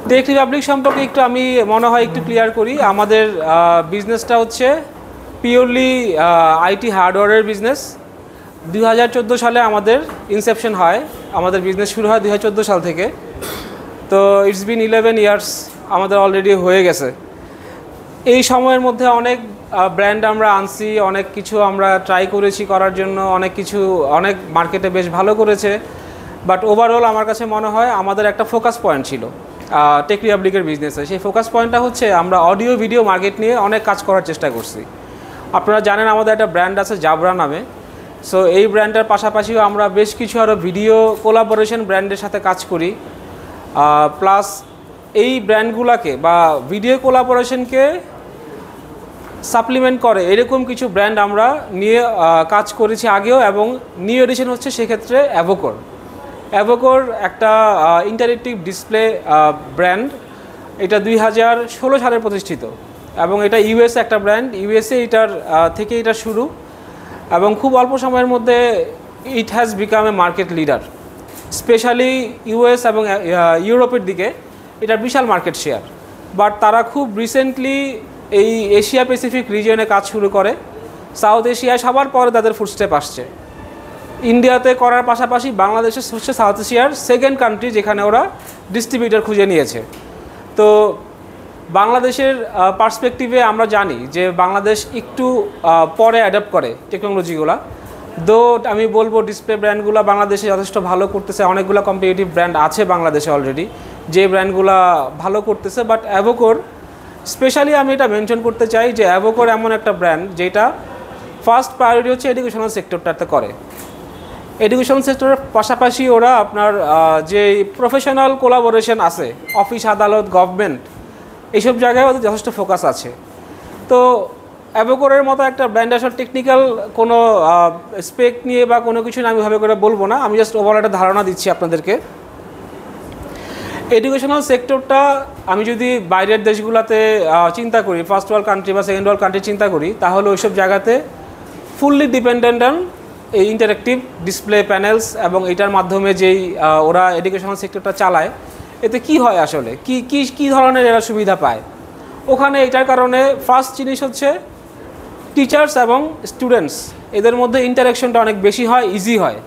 Take Republic সম্পর্কে একটু আমি মনে হয় একটু ক্লিয়ার করি। আমাদের বিজনেসটা হচ্ছে পিওরলি আইটি হার্ডওয়্যারের বিজনেস। 2014 সালে আমাদের ইনসেপশন হয়, আমাদের বিজনেস শুরু হয় 2014 সাল থেকে। তো ইটস বিন 11 ইয়ার্স আমাদের অলরেডি হয়ে গেছে। এই সময়ের মধ্যে অনেক ব্র্যান্ড আমরা আনছি, অনেক কিছু আমরা ট্রাই করেছি করার জন্য, অনেক মার্কেটে বেশ ভালো করেছে। বাট ওভারঅল আমার কাছে মনে হয় আমাদের একটা ফোকাস পয়েন্ট ছিল টেক রিপাবলিকের বিজনেসে। সেই ফোকাস পয়েন্টটা হচ্ছে আমরা অডিও ভিডিও মার্কেট নিয়ে অনেক কাজ করার চেষ্টা করছি। আপনারা জানেন আমাদের একটা ব্র্যান্ড আছে জাবরা নামে। সো এই ব্র্যান্ডের পাশাপাশিও আমরা বেশ কিছু আরও ভিডিও কোলাবোরেশন ব্র্যান্ডের সাথে কাজ করি। প্লাস এই ব্র্যান্ডগুলোকে বা ভিডিও কোলাবোরেশনকে সাপ্লিমেন্ট করে এরকম কিছু ব্র্যান্ড আমরা নিয়ে কাজ করেছি আগেও, এবং নিউ এডিশন হচ্ছে সেক্ষেত্রে অ্যাভোকোর। অ্যাভোকোর একটা ইন্টারেক্টিভ ডিসপ্লে ব্র্যান্ড। এটা 2016 সালে প্রতিষ্ঠিত এবং এটা ইউএসএ একটা ব্র্যান্ড। ইউএসএ এটার থেকে এটা শুরু, এবং খুব অল্প সময়ের মধ্যে it has become a market leader. Specially US এবং ইউরোপের দিকে এটার বিশাল মার্কেট শেয়ার। বাট তারা খুব রিসেন্টলি এই এশিয়া প্যাসিফিক রিজিয়নে কাজ শুরু করে। সাউথ এশিয়ায় সবার পরে তাদের ফুটস্টেপ আসছে। ইন্ডিয়াতে করার পাশাপাশি বাংলাদেশে হচ্ছে সাউথ এশিয়ার সেকেন্ড কান্ট্রি যেখানে ওরা ডিস্ট্রিবিউটর খুঁজে নিয়েছে। তো বাংলাদেশের পার্সপেক্টিভে আমরা জানি যে বাংলাদেশ একটু পরে অ্যাডাপ্ট করে টেকনোলজিগুলো। দো আমি বলবো ডিসপ্লে ব্র্যান্ডগুলো বাংলাদেশে যথেষ্ট ভালো করতেছে। অনেকগুলো কম্পিটিটিভ ব্র্যান্ড আছে বাংলাদেশে অলরেডি, যে ব্র্যান্ডগুলো ভালো করতেছে। বাট অ্যাভোকোর স্পেশালি আমি এটা মেনশন করতে চাই যে অ্যাভোকোর এমন একটা ব্র্যান্ড যেটা ফার্স্ট প্রায়োরিটি হচ্ছে এডুকেশনাল সেক্টরটাতে করে। এডুকেশন সেক্টরের পাশাপাশি ওরা আপনার যে প্রফেশনাল কোলাবোরেশন আছে, অফিস আদালত গভর্নমেন্ট, এইসব জায়গায় ওদের যথেষ্ট ফোকাস আছে। তো অ্যাভোকোরের মতো একটা ব্র্যান্ড আসলে টেকনিক্যাল কোনো স্পেক নিয়ে বা কোনো কিছু আমি ভাবে করে বলবো না, আমি জাস্ট ওভারঅল একটা ধারণা দিচ্ছি আপনাদেরকে। এডুকেশনাল সেক্টরটা আমি যদি বাইরের দেশগুলোতে চিন্তা করি, ফার্স্ট ওয়ার্ল্ড কান্ট্রি বা সেকেন্ড ওয়ার্ল্ড কান্ট্রি চিন্তা করি, তাহলে ওইসব জায়গাতে ফুললি ডিপেন্ডেন্ট অন এই ইন্টারেক্টিভ ডিসপ্লে প্যানেলস এবং এটার মাধ্যমে যেই ওরা এডুকেশনাল সেক্টরটা চালায়, এতে কি হয় আসলে, কি ধরনের এরা সুবিধা পায় ওখানে। এটার কারণে ফার্স্ট জিনিস হচ্ছে টিচার্স এবং স্টুডেন্টস এদের মধ্যে ইন্টারাকশনটা অনেক বেশি হয়, ইজি হয়।